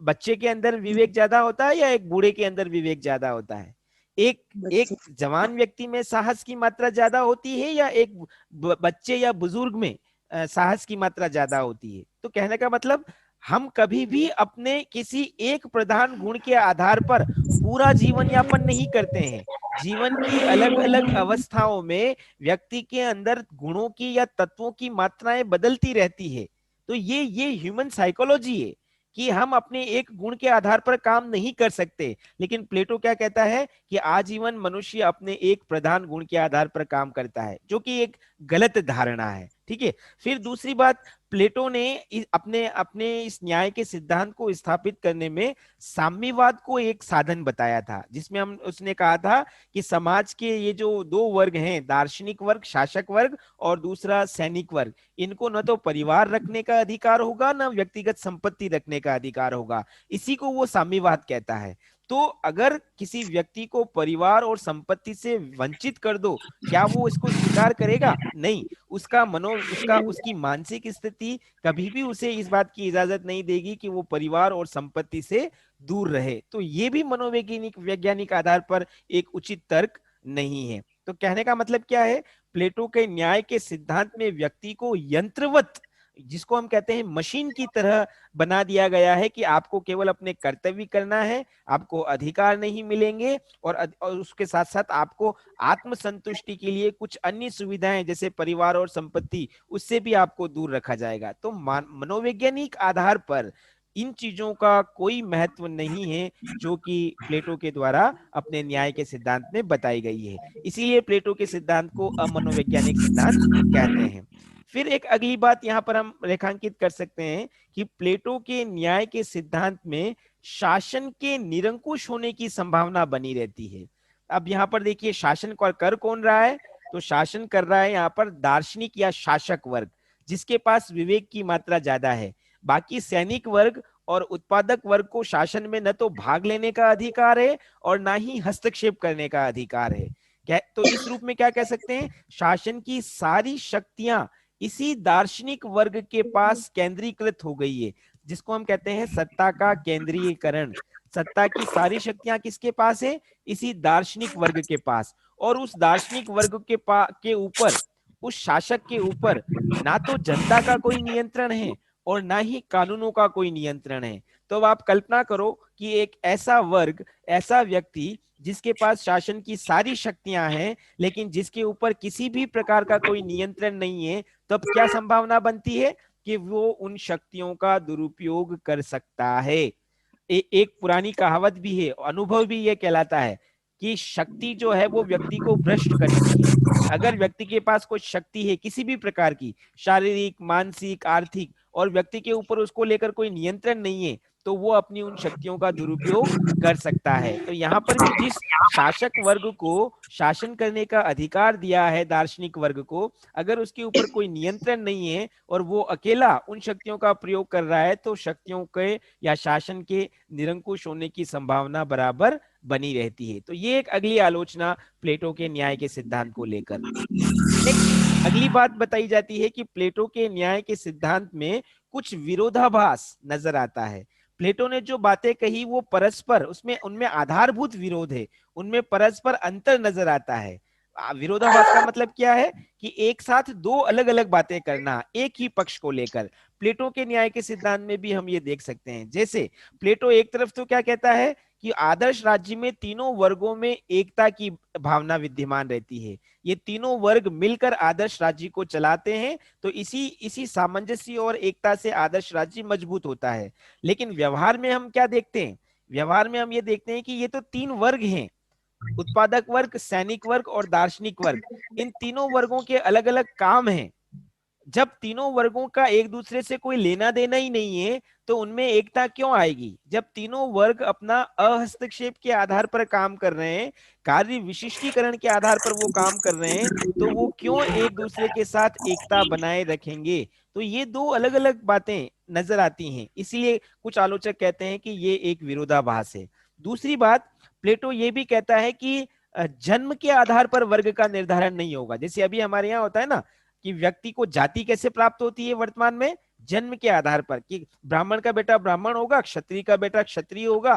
Speaker 2: बच्चे के अंदर विवेक ज्यादा होता है या एक बूढ़े के अंदर विवेक ज्यादा होता है? एक जवान व्यक्ति में साहस की मात्रा ज्यादा होती है या एक बच्चे या बुजुर्ग में साहस की मात्रा ज्यादा होती है? तो कहने का मतलब, हम कभी भी अपने किसी एक प्रधान गुण के आधार पर पूरा जीवन यापन नहीं करते हैं। जीवन की अलग अलग अवस्थाओं में व्यक्ति के अंदर गुणों की या तत्वों की मात्राएं बदलती रहती है। तो ये ह्यूमन साइकोलॉजी है कि हम अपने एक गुण के आधार पर काम नहीं कर सकते, लेकिन प्लेटो क्या कहता है कि आजीवन मनुष्य अपने एक प्रधान गुण के आधार पर काम करता है, जो कि एक गलत धारणा है। ठीक है। फिर दूसरी बात, प्लेटो ने अपने अपने इस न्याय के सिद्धांत को स्थापित करने में साम्यवाद को एक साधन बताया था, जिसमें हम उसने कहा था कि समाज के ये जो दो वर्ग हैं, दार्शनिक वर्ग, शासक वर्ग, और दूसरा सैनिक वर्ग, इनको न तो परिवार रखने का अधिकार होगा, न व्यक्तिगत संपत्ति रखने का अधिकार होगा। इसी को वो साम्यवाद कहता है। तो अगर किसी व्यक्ति को परिवार और संपत्ति से वंचित कर दो, क्या वो इसको स्वीकार करेगा? नहीं। उसका उसकी मानसिक स्थिति कभी भी उसे इस बात की इजाजत नहीं देगी कि वो परिवार और संपत्ति से दूर रहे। तो ये भी मनोवैज्ञानिक वैज्ञानिक आधार पर एक उचित तर्क नहीं है। तो कहने का मतलब क्या है, प्लेटो के न्याय के सिद्धांत में व्यक्ति को यंत्रवत, जिसको हम कहते हैं मशीन की तरह बना दिया गया है, कि आपको केवल अपने कर्तव्य करना है, आपको अधिकार नहीं मिलेंगे, और उसके साथ साथ आपको आत्मसंतुष्टि के लिए कुछ अन्य सुविधाएं जैसे परिवार और संपत्ति, उससे भी आपको दूर रखा जाएगा। तो मनोवैज्ञानिक आधार पर इन चीजों का कोई महत्व नहीं है, जो कि प्लेटो के द्वारा अपने न्याय के सिद्धांत में बताई गई है। इसीलिए प्लेटो के सिद्धांत को अमनोवैज्ञानिक सिद्धांत कहते हैं। फिर एक अगली बात यहाँ पर हम रेखांकित कर सकते हैं कि प्लेटो के न्याय के सिद्धांत में शासन के निरंकुश होने की संभावना बनी रहती है। अब यहाँ पर देखिए, शासन कर कौन रहा है? तो शासन कर रहा है यहाँ पर दार्शनिक या शासक वर्ग, जिसके पास विवेक की मात्रा ज्यादा है। बाकी सैनिक वर्ग और उत्पादक वर्ग को शासन में न तो भाग लेने का अधिकार है और ना ही हस्तक्षेप करने का अधिकार है। क्या तो इस रूप में क्या कह सकते हैं, शासन की सारी शक्तियां इसी दार्शनिक वर्ग के पास केंद्रीकृत हो गई है, जिसको हम कहते हैं सत्ता का केंद्रीयकरण। सत्ता की सारी शक्तियां किसके पास है? इसी दार्शनिक वर्ग के पास। और उस दार्शनिक वर्ग के ऊपर, उस शासक के ऊपर ना तो जनता का कोई नियंत्रण है और ना ही कानूनों का कोई नियंत्रण है। तो अब आप कल्पना करो कि एक ऐसा वर्ग, ऐसा व्यक्ति जिसके पास शासन की सारी शक्तियां हैं, लेकिन जिसके ऊपर किसी भी प्रकार का कोई नियंत्रण नहीं है, तब क्या संभावना बनती है कि वो उन शक्तियों का दुरुपयोग कर सकता है। एक पुरानी कहावत भी है, अनुभव भी ये कहलाता है कि शक्ति जो है वो व्यक्ति को भ्रष्ट करती है। अगर व्यक्ति के पास कोई शक्ति है किसी भी प्रकार की, शारीरिक, मानसिक, आर्थिक, और व्यक्ति के ऊपर उसको लेकर कोई नियंत्रण नहीं है, तो वो अपनी उन शक्तियों का दुरुपयोग कर सकता है। तो यहाँ पर भी जिस शासक वर्ग को शासन करने का अधिकार दिया है दार्शनिक वर्ग को, अगर उसके ऊपर कोई नियंत्रण नहीं है और वो अकेला उन शक्तियों का प्रयोग कर रहा है, तो शक्तियों के या शासन के निरंकुश होने की संभावना बराबर बनी रहती है। तो ये एक अगली आलोचना प्लेटो के न्याय के सिद्धांत को लेकर। नेक्स्ट अगली बात बताई जाती है कि प्लेटो के न्याय के सिद्धांत में कुछ विरोधाभास नजर आता है। प्लेटो ने जो बातें कही वो परस्पर, उसमें उनमें आधारभूत विरोध है, उनमें परस्पर अंतर नजर आता है। विरोधाभास का मतलब क्या है कि एक साथ दो अलग अलग बातें करना एक ही पक्ष को लेकर। प्लेटो के न्याय के सिद्धांत में भी हम ये देख सकते हैं। जैसे प्लेटो एक तरफ तो क्या कहता है कि आदर्श राज्य में तीनों वर्गों में एकता की भावना विद्यमान रहती है, ये तीनों वर्ग मिलकर आदर्श राज्य को चलाते हैं, तो इसी इसी सामंजस्य और एकता से आदर्श राज्य मजबूत होता है। लेकिन व्यवहार में हम क्या देखते हैं? व्यवहार में हम ये देखते हैं कि ये तो तीन वर्ग हैं, उत्पादक वर्ग, सैनिक वर्ग और दार्शनिक वर्ग। इन तीनों वर्गों के अलग अलग काम हैं। जब तीनों वर्गों का एक दूसरे से कोई लेना देना ही नहीं है, तो उनमें एकता क्यों आएगी? जब तीनों वर्ग अपना अहस्तक्षेप के आधार पर काम कर रहे हैं, कार्य विशिष्टीकरण के आधार पर वो काम कर रहे हैं, तो वो क्यों एक दूसरे के साथ एकता बनाए रखेंगे? तो ये दो अलग अलग बातें नजर आती हैं। इसलिए कुछ आलोचक कहते हैं कि ये एक विरोधाभास है। दूसरी बात, प्लेटो ये भी कहता है कि जन्म के आधार पर वर्ग का निर्धारण नहीं होगा। जैसे अभी हमारे यहाँ होता है ना कि व्यक्ति को जाति कैसे प्राप्त होती है वर्तमान में? जन्म के आधार पर, कि ब्राह्मण का बेटा ब्राह्मण होगा, क्षत्रिय का बेटा क्षत्रिय होगा,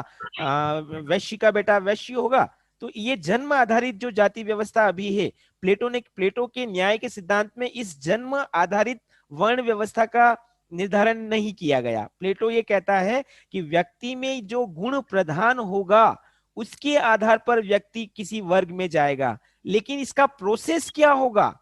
Speaker 2: वैश्य का बेटा वैश्य होगा। तो ये जन्म आधारित जो जाति व्यवस्था अभी है, प्लेटो के न्याय के सिद्धांत में इस जन्म आधारित वर्ण व्यवस्था का निर्धारण नहीं किया गया। प्लेटो ये कहता है कि व्यक्ति में जो गुण प्रधान होगा उसके आधार पर व्यक्ति किसी वर्ग में जाएगा, लेकिन इसका प्रोसेस क्या होगा,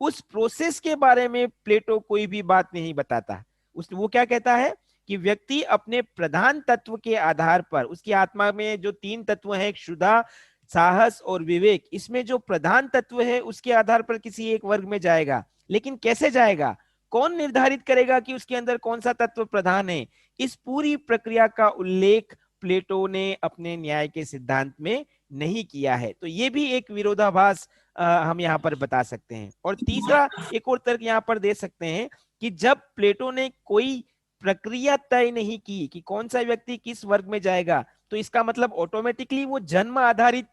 Speaker 2: उस प्रोसेस के बारे में प्लेटो कोई भी बात नहीं बताता। वो क्या कहता है कि व्यक्ति अपने प्रधान तत्व के आधार पर, उसकी आत्मा में जो 3 तत्व हैं, क्षुधा, साहस और विवेक, इसमें जो प्रधान तत्व है उसके आधार पर किसी एक वर्ग में जाएगा। लेकिन कैसे जाएगा, कौन निर्धारित करेगा कि उसके अंदर कौन सा तत्व प्रधान है? इस पूरी प्रक्रिया का उल्लेख प्लेटो ने अपने न्याय के सिद्धांत में नहीं किया है। तो ये भी एक विरोधाभास हम यहाँ पर बता सकते हैं। और तीसरा एक और तर्क यहाँ पर दे सकते हैं कि जब प्लेटो ने कोई प्रक्रिया तय नहीं की कि कौन सा व्यक्ति किस वर्ग में जाएगा, तो इसका मतलब ऑटोमेटिकली वो जन्म आधारित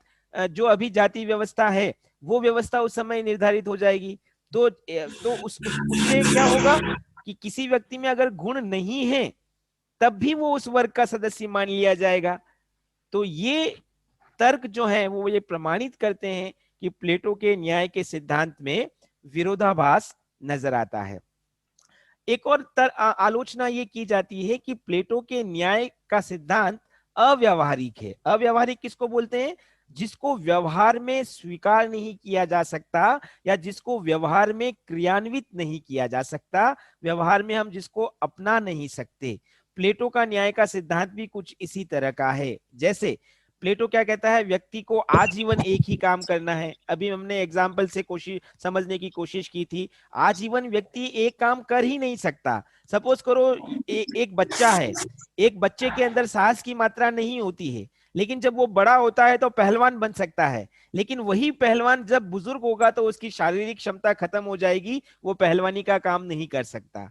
Speaker 2: जो अभी जाति व्यवस्था है वो व्यवस्था उस समय निर्धारित हो जाएगी। तो उससे क्या होगा कि किसी व्यक्ति में अगर गुण नहीं है तब भी वो उस वर्ग का सदस्य मान लिया जाएगा। तो ये तर्क जो है वो ये प्रमाणित करते हैं कि प्लेटो के न्याय के सिद्धांत में विरोधाभास नजर आता है। एक और आलोचना ये की जाती है कि प्लेटो के न्याय का सिद्धांत अव्यावहारिक है। अव्यावहारिक किसको बोलते हैं? जिसको व्यवहार में स्वीकार नहीं किया जा सकता या जिसको व्यवहार में क्रियान्वित नहीं किया जा सकता, व्यवहार में हम जिसको अपना नहीं सकते। प्लेटो का न्याय का सिद्धांत भी कुछ इसी तरह का है। जैसे प्लेटो क्या कहता है, व्यक्ति को आजीवन एक ही काम करना है। अभी हमने एग्जाम्पल से कोशिश समझने की कोशिश की थी। आजीवन व्यक्ति एक काम कर ही नहीं सकता। सपोज करो एक बच्चा है, एक बच्चे के अंदर साहस की मात्रा नहीं होती है, लेकिन जब वो बड़ा होता है तो पहलवान बन सकता है। लेकिन वही पहलवान जब बुजुर्ग होगा तो उसकी शारीरिक क्षमता खत्म हो जाएगी, वो पहलवानी का काम नहीं कर सकता।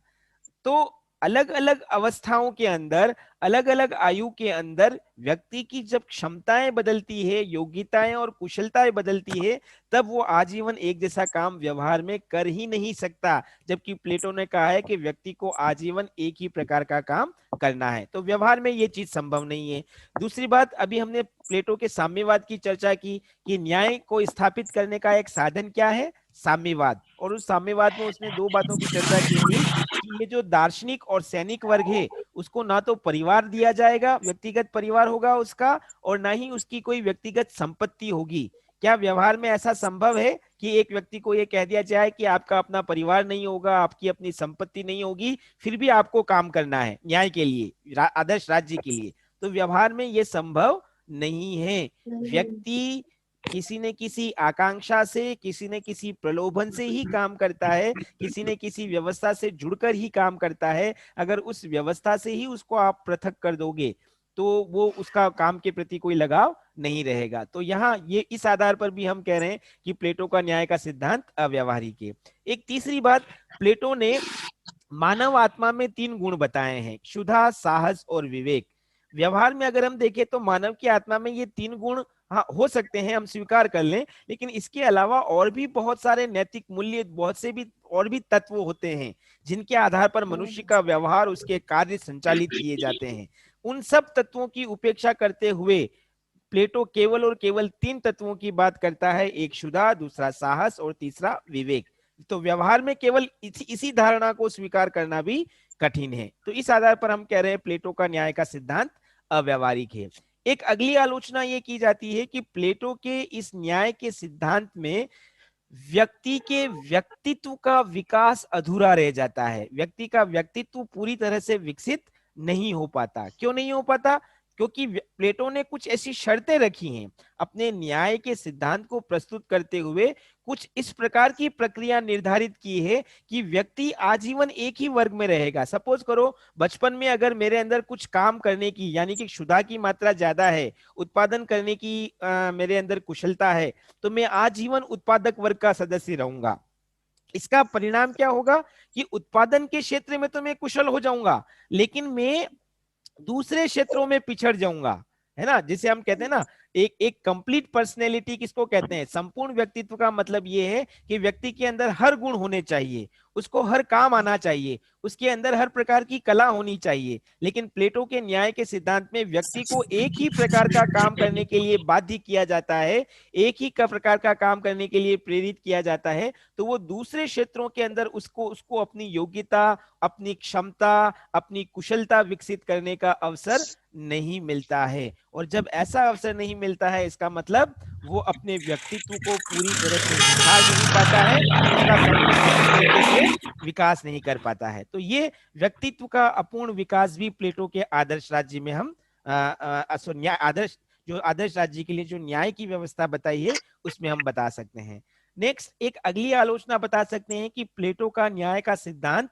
Speaker 2: तो अलग अलग अवस्थाओं के अंदर, अलग अलग आयु के अंदर व्यक्ति की जब क्षमताएं बदलती है, योग्यताएं और कुशलताएं बदलती है, तब वो आजीवन एक जैसा काम व्यवहार में कर ही नहीं सकता। जबकि प्लेटो ने कहा है कि व्यक्ति को आजीवन एक ही प्रकार का काम करना है। तो व्यवहार में ये चीज संभव नहीं है। दूसरी बात, अभी हमने प्लेटो के साम्यवाद की चर्चा की कि न्याय को स्थापित करने का एक साधन क्या है, साम्यवाद। और उस साम्यवाद में उसने 2 बातों की चर्चा की थी कि ये जो दार्शनिक और सैनिक वर्ग है उसको ना तो परिवार दिया जाएगा, व्यक्तिगत परिवार होगा उसका, और ना ही उसकी कोई व्यक्तिगत संपत्ति होगी। क्या व्यवहार में ऐसा संभव है कि एक व्यक्ति को यह कह दिया जाए कि आपका अपना परिवार नहीं होगा, आपकी अपनी संपत्ति नहीं होगी, फिर भी आपको काम करना है न्याय के लिए, आदर्श राज्य के लिए? तो व्यवहार में यह संभव नहीं है। व्यक्ति किसी न किसी आकांक्षा से, किसी न किसी प्रलोभन से ही काम करता है, किसी न किसी व्यवस्था से जुड़कर ही काम करता है। अगर उस व्यवस्था से ही उसको आप पृथक कर दोगे तो वो उसका काम के प्रति कोई लगाव नहीं रहेगा। तो यहाँ ये इस आधार पर भी हम कह रहे हैं कि प्लेटो का न्याय का सिद्धांत अव्यावहारिक है। एक तीसरी बात, प्लेटो ने मानव आत्मा में 3 गुण बताए हैं, क्षुधा, साहस और विवेक। व्यवहार में अगर हम देखें तो मानव की आत्मा में ये 3 गुण हाँ हो सकते हैं, हम स्वीकार कर लें, लेकिन इसके अलावा और भी बहुत सारे नैतिक मूल्य, बहुत से भी और भी तत्व होते हैं जिनके आधार पर मनुष्य का व्यवहार, उसके कार्य संचालित किए जाते हैं। उन सब तत्वों की उपेक्षा करते हुए प्लेटो केवल और केवल 3 तत्वों की बात करता है, एक क्षुधा, दूसरा साहस और तीसरा विवेक। तो व्यवहार में केवल इसी धारणा को स्वीकार करना भी कठिन है। तो इस आधार पर हम कह रहे हैं प्लेटो का न्याय का सिद्धांत अव्यावहारिक है। एक अगली आलोचना ये की जाती है कि प्लेटो के इस न्याय के सिद्धांत में व्यक्ति के व्यक्तित्व का विकास अधूरा रह जाता है। व्यक्ति का व्यक्तित्व पूरी तरह से विकसित नहीं हो पाता। क्यों नहीं हो पाता? क्योंकि प्लेटो ने कुछ ऐसी शर्तें रखी हैं अपने न्याय के सिद्धांत को प्रस्तुत करते हुए, कुछ इस प्रकार की प्रक्रिया निर्धारित की है कि व्यक्ति आजीवन एक ही वर्ग में रहेगा। सपोज करो बचपन में अगर मेरे अंदर कुछ काम करने की, यानी कि क्षुधा की मात्रा ज्यादा है, उत्पादन करने की मेरे अंदर कुशलता है, तो मैं आजीवन उत्पादक वर्ग का सदस्य रहूंगा। इसका परिणाम क्या होगा कि उत्पादन के क्षेत्र में तो मैं कुशल हो जाऊंगा, लेकिन मैं दूसरे क्षेत्रों में पिछड़ जाऊंगा, है ना। जिसे हम कहते हैं ना, एक कंप्लीट पर्सनैलिटी किसको कहते हैं? संपूर्ण व्यक्तित्व का मतलब ये है कि व्यक्ति के अंदर हर गुण होने चाहिए, उसको हर काम आना चाहिए, उसके अंदर हर प्रकार की कला होनी चाहिए। लेकिन प्लेटो के न्याय के सिद्धांत में व्यक्ति को एक ही प्रकार का काम करने के लिए बाध्य किया जाता है, एक ही प्रकार का काम करने के लिए प्रेरित किया जाता है। तो वो दूसरे क्षेत्रों के अंदर उसको अपनी योग्यता, अपनी क्षमता, अपनी कुशलता विकसित करने का अवसर नहीं मिलता है। और जब ऐसा अवसर नहीं मिलता है, इसका मतलब वो अपने व्यक्तित्व को पूरी तरह से निखार नहीं पाता है, उसका संपूर्ण तरीके से विकास नहीं कर पाता है। तो ये व्यक्तित्व का अपूर्ण विकास भी प्लेटो के आदर्श राज्य में हम न्याय आदर्श जो आदर्श राज्य के लिए जो न्याय की व्यवस्था बताई है उसमें हम बता सकते हैं। नेक्स्ट एक अगली आलोचना बता सकते हैं कि प्लेटो का न्याय का सिद्धांत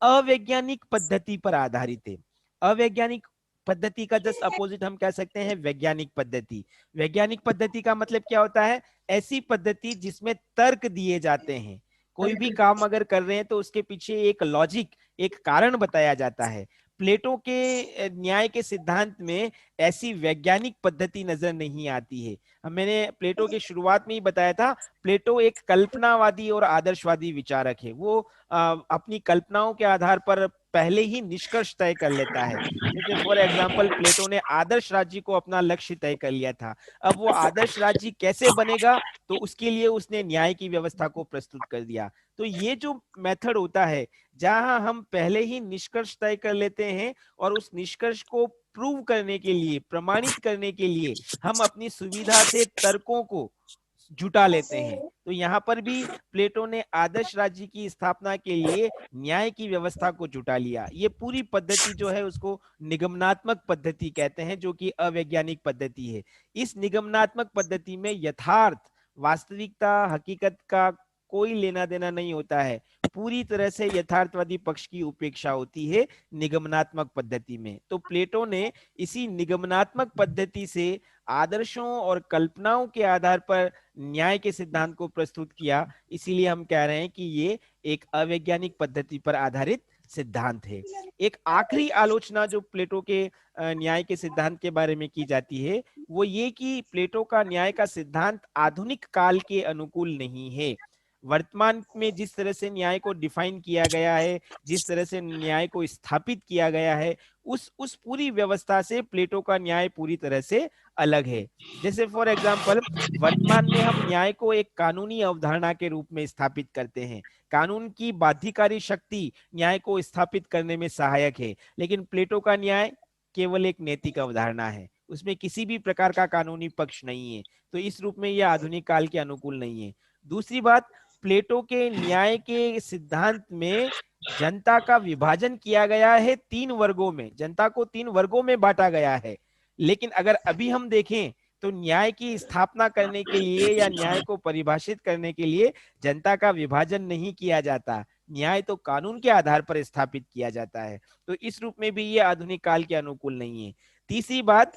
Speaker 2: अवैज्ञानिक पद्धति पर आधारित है। अवैज्ञानिक पद्धति का जस्ट अपोजिट हम कह सकते हैं वैज्ञानिक पद्धति। वैज्ञानिक पद्धति का मतलब क्या होता है? ऐसी पद्धति जिसमें तर्क दिए जाते हैं। कोई भी काम अगर कर रहे हैं तो उसके पीछे एक लॉजिक, एक कारण बताया जाता है। प्लेटो के न्याय के सिद्धांत में ऐसी वैज्ञानिक पद्धति नजर नहीं आती है। मैंने प्लेटो की शुरुआत में ही बताया था, प्लेटो एक कल्पनावादी और आदर्शवादी विचारक है। वो अपनी कल्पनाओं के आधार पर पहले ही निष्कर्ष तय कर लेता है। जैसे फॉर एग्जांपल प्लेटो ने आदर्श राज्य को अपना लक्ष्य तय कर लिया था। अब वो आदर्श राज्य कैसे बनेगा, तो उसके लिए उसने न्याय की व्यवस्था को प्रस्तुत कर दिया। तो ये जो मेथड होता है जहां हम पहले ही निष्कर्ष तय कर लेते हैं और उस निष्कर्ष को प्रूव करने के लिए, प्रमाणित करने के लिए हम अपनी सुविधा से तर्कों को जुटा लेते हैं। तो यहाँ पर भी प्लेटो ने आदर्श राज्य की स्थापना के लिए न्याय की व्यवस्था को जुटा लिया। ये पूरी पद्धति जो है उसको निगमनात्मक पद्धति कहते हैं, जो कि अवैज्ञानिक पद्धति है। इस निगमनात्मक पद्धति में यथार्थ, वास्तविकता, हकीकत का कोई लेना देना नहीं होता है। पूरी तरह से यथार्थवादी पक्ष की उपेक्षा होती है निगमनात्मक पद्धति में। तो प्लेटो ने इसी निगमनात्मक पद्धति से आदर्शों और कल्पनाओं के आधार पर न्याय के सिद्धांत को प्रस्तुत किया। इसीलिए हम कह रहे हैं कि ये एक अवैज्ञानिक पद्धति पर आधारित सिद्धांत है। एक आखिरी आलोचना जो प्लेटो के न्याय के सिद्धांत के बारे में की जाती है वो ये कि प्लेटो का न्याय का सिद्धांत आधुनिक काल के अनुकूल नहीं है। वर्तमान में जिस तरह से न्याय को डिफाइन किया गया है, जिस तरह से न्याय को स्थापित किया गया है, उस पूरी व्यवस्था से प्लेटो का न्याय पूरी तरह से अलग है। जैसे फॉर एग्जांपल वर्तमान में हम न्याय को एक कानूनी अवधारणा के रूप में स्थापित करते हैं। कानून की बाध्यकारी शक्ति न्याय को स्थापित करने में सहायक है, लेकिन प्लेटो का न्याय केवल एक नैतिक अवधारणा है, उसमें किसी भी प्रकार का कानूनी पक्ष नहीं है। तो इस रूप में यह आधुनिक काल के अनुकूल नहीं है। दूसरी बात, प्लेटो के न्याय के सिद्धांत में जनता का विभाजन किया गया है 3 वर्गों में। जनता को 3 वर्गों में बांटा गया है। लेकिन अगर अभी हम देखें तो न्याय की स्थापना करने के लिए या न्याय को परिभाषित करने के लिए जनता का विभाजन नहीं किया जाता। न्याय तो कानून के आधार पर स्थापित किया जाता है। तो इस रूप में भी ये आधुनिक काल के अनुकूल नहीं है। तीसरी बात,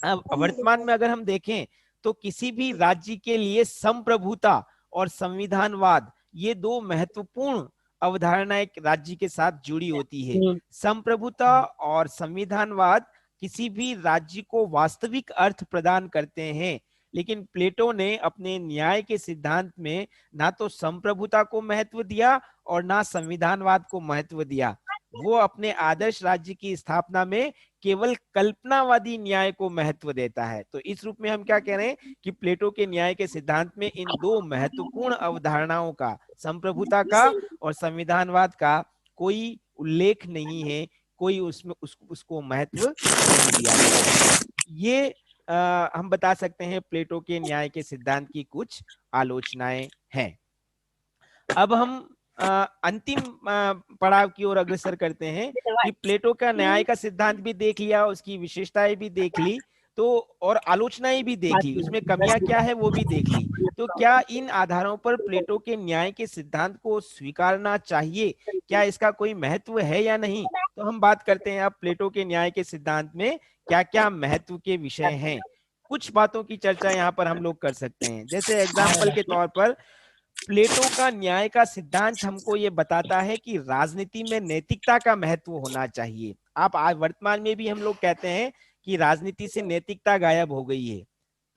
Speaker 2: अब वर्तमान में अगर हम देखें तो किसी भी राज्य के लिए संप्रभुता और संविधानवाद ये 2 महत्वपूर्ण अवधारणाएं राज्य के साथ जुड़ी होती है। संप्रभुता और संविधानवाद किसी भी राज्य को वास्तविक अर्थ प्रदान करते हैं, लेकिन प्लेटो ने अपने न्याय के सिद्धांत में ना तो संप्रभुता को महत्व दिया और ना संविधानवाद को महत्व दिया। वो अपने आदर्श राज्य की स्थापना में केवल कल्पनावादी न्याय को महत्व देता है। तो इस रूप में हम क्या कह रहे हैं कि प्लेटो के न्याय के सिद्धांत में इन 2 महत्वपूर्ण अवधारणाओं का, संप्रभुता का और संविधानवाद का, कोई उल्लेख नहीं है, कोई उसमें उसको महत्व नहीं दिया गया है। ये हम बता सकते हैं प्लेटो के न्याय के सिद्धांत की कुछ आलोचनाएं हैं। अब हम अंतिम पड़ाव की ओर अग्रसर करते हैं कि प्लेटो का न्याय का सिद्धांत भी देख लिया, उसकी विशेषताएं भी देख ली, तो और आलोचनाएं भी देख ली, उसमें कमियां क्या है वो भी देख ली। तो क्या इन आधारों पर प्लेटो के न्याय के सिद्धांत को स्वीकारना चाहिए? क्या इसका कोई महत्व है या नहीं? तो हम बात करते हैं अब प्लेटो के न्याय के सिद्धांत में क्या क्या महत्व के विषय हैं। कुछ बातों की चर्चा यहाँ पर हम लोग कर सकते हैं। जैसे एग्जाम्पल के तौर पर प्लेटो का न्याय का सिद्धांत हमको ये बताता है कि राजनीति में नैतिकता का महत्व होना चाहिए। आप आज वर्तमान में भी हम लोग कहते हैं कि राजनीति से नैतिकता गायब हो गई है।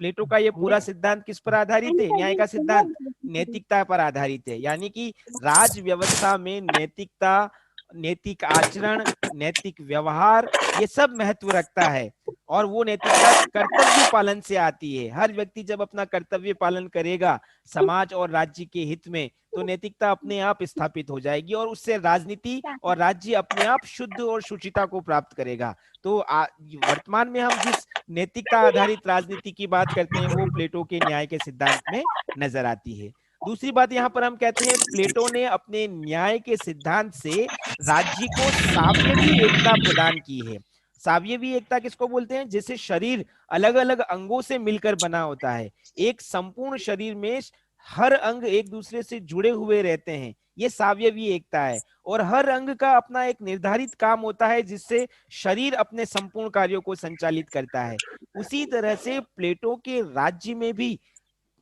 Speaker 2: प्लेटो का ये पूरा सिद्धांत किस पर आधारित है? न्याय का सिद्धांत नैतिकता पर आधारित है, यानी कि राज व्यवस्था में नैतिकता, नैतिक आचरण, नैतिक व्यवहार ये सब महत्व रखता है। और वो नैतिकता कर्तव्य पालन से आती है। हर व्यक्ति जब अपना कर्तव्य पालन करेगा समाज और राज्य के हित में, तो नैतिकता अपने आप स्थापित हो जाएगी और उससे राजनीति और राज्य अपने आप शुद्ध और शुचिता को प्राप्त करेगा। तो वर्तमान में हम जिस नैतिकता आधारित राजनीति की बात करते हैं वो प्लेटो के न्याय के सिद्धांत में नजर आती है। दूसरी बात यहाँ पर हम कहते हैं प्लेटो ने अपने न्याय के सिद्धांत से राज्य को सावयवी एकता प्रदान की है। सावयवी एकता किसको बोलते हैं? जैसे शरीर अलग अलग अंगों से मिलकर बना होता है, एक संपूर्ण शरीर में हर अंग एक दूसरे से जुड़े हुए रहते हैं, ये सावयवी एकता है। और हर अंग का अपना एक निर्धारित काम होता है जिससे शरीर अपने संपूर्ण कार्यों को संचालित करता है। उसी तरह से प्लेटो के राज्य में भी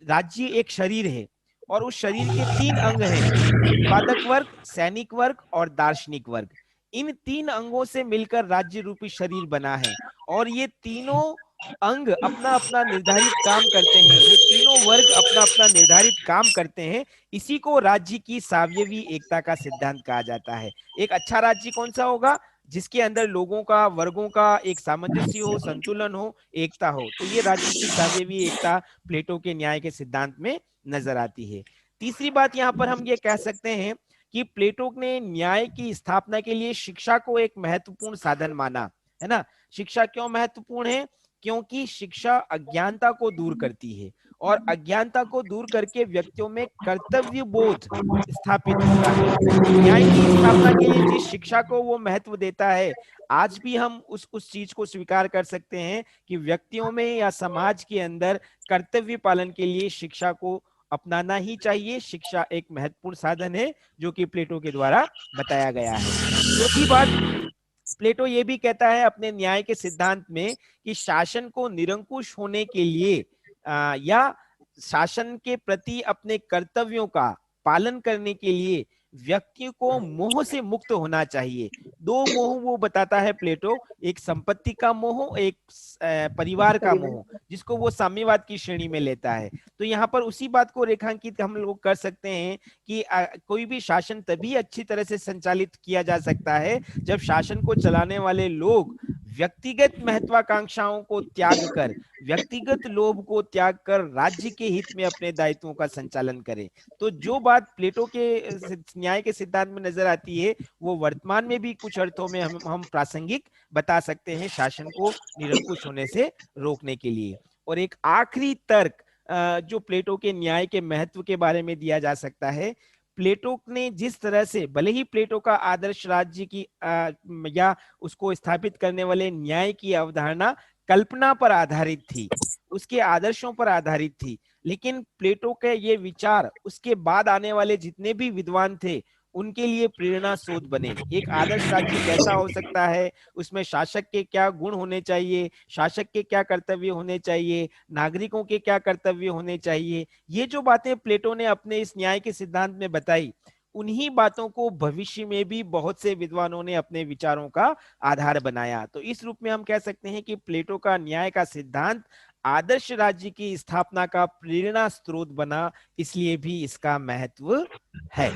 Speaker 2: राज्य एक शरीर है और उस शरीर के 3 अंग हैं, उत्पादक वर्ग, सैनिक वर्ग और दार्शनिक वर्ग। इन 3 अंगों से मिलकर राज्य रूपी शरीर बना है और ये तीनों अंग अपना अपना निर्धारित काम करते हैं, ये तीनों वर्ग अपना अपना निर्धारित काम करते हैं। इसी को राज्य की सावयवी एकता का सिद्धांत कहा जाता है। एक अच्छा राज्य कौन सा होगा? जिसके अंदर लोगों का, वर्गों का एक सामंजस्य हो, संतुलन हो, एकता हो। तो ये राज्य की सावयवी एकता प्लेटो के न्याय के सिद्धांत में नजर आती है। तीसरी बात यहाँ पर हम ये कह सकते हैं कि प्लेटो ने न्याय की स्थापना के लिए शिक्षा को एक महत्वपूर्ण साधन माना, है ना। शिक्षा क्यों महत्वपूर्ण है? क्योंकि शिक्षा अज्ञानता को दूर करती है और अज्ञानता को दूर करके व्यक्तियों में कर्तव्य बोध स्थापित होता है। न्याय की स्थापना के लिए जिस शिक्षा को वो महत्व देता है, आज भी हम उस चीज को स्वीकार कर सकते हैं कि व्यक्तियों में या समाज के अंदर कर्तव्य पालन के लिए शिक्षा को अपनाना ही चाहिए। शिक्षा एक महत्वपूर्ण साधन है जो कि प्लेटो के द्वारा बताया गया है। चौथी बात, प्लेटो ये भी कहता है अपने न्याय के सिद्धांत में कि शासन को निरंकुश होने के लिए या शासन के प्रति अपने कर्तव्यों का पालन करने के लिए व्यक्ति को मोह से मुक्त होना चाहिए। 2 मोह वो बताता है प्लेटो, एक संपत्ति का मोह, एक परिवार का मोह, जिसको वो साम्यवाद की श्रेणी में लेता है। तो यहाँ पर उसी बात को रेखांकित हम लोग कर सकते हैं कि कोई भी शासन तभी अच्छी तरह से संचालित किया जा सकता है जब शासन को चलाने वाले लोग व्यक्तिगत महत्वाकांक्षाओं को त्याग कर, व्यक्तिगत लोभ को त्याग कर राज्य के हित में अपने दायित्वों का संचालन करें। तो जो बात प्लेटो के न्याय के सिद्धांत में नजर आती है वो वर्तमान में भी कुछ अर्थों में हम प्रासंगिक बता सकते हैं शासन को निरंकुश होने से रोकने के लिए। और एक आखिरी तर्क जो प्लेटो के न्याय के महत्व के बारे में दिया जा सकता है, प्लेटो ने जिस तरह से, भले ही प्लेटो का आदर्श राज्य की या उसको स्थापित करने वाले न्याय की अवधारणा कल्पना पर आधारित थी, उसके आदर्शों पर आधारित थी, लेकिन प्लेटो के ये विचार उसके बाद आने वाले जितने भी विद्वान थे उनके लिए प्रेरणा स्रोत बने। एक आदर्श राज्य कैसा हो सकता है, उसमें शासक के क्या गुण होने चाहिए, शासक के क्या कर्तव्य होने चाहिए, नागरिकों के क्या कर्तव्य होने चाहिए, ये जो बातें प्लेटो ने अपने इस न्याय के सिद्धांत में बताई, उन्हीं बातों को भविष्य में भी बहुत से विद्वानों ने अपने विचारों का आधार बनाया। तो इस रूप में हम कह सकते हैं कि प्लेटो का न्याय का सिद्धांत आदर्श राज्य की स्थापना का प्रेरणा स्रोत बना, इसलिए भी इसका महत्व है।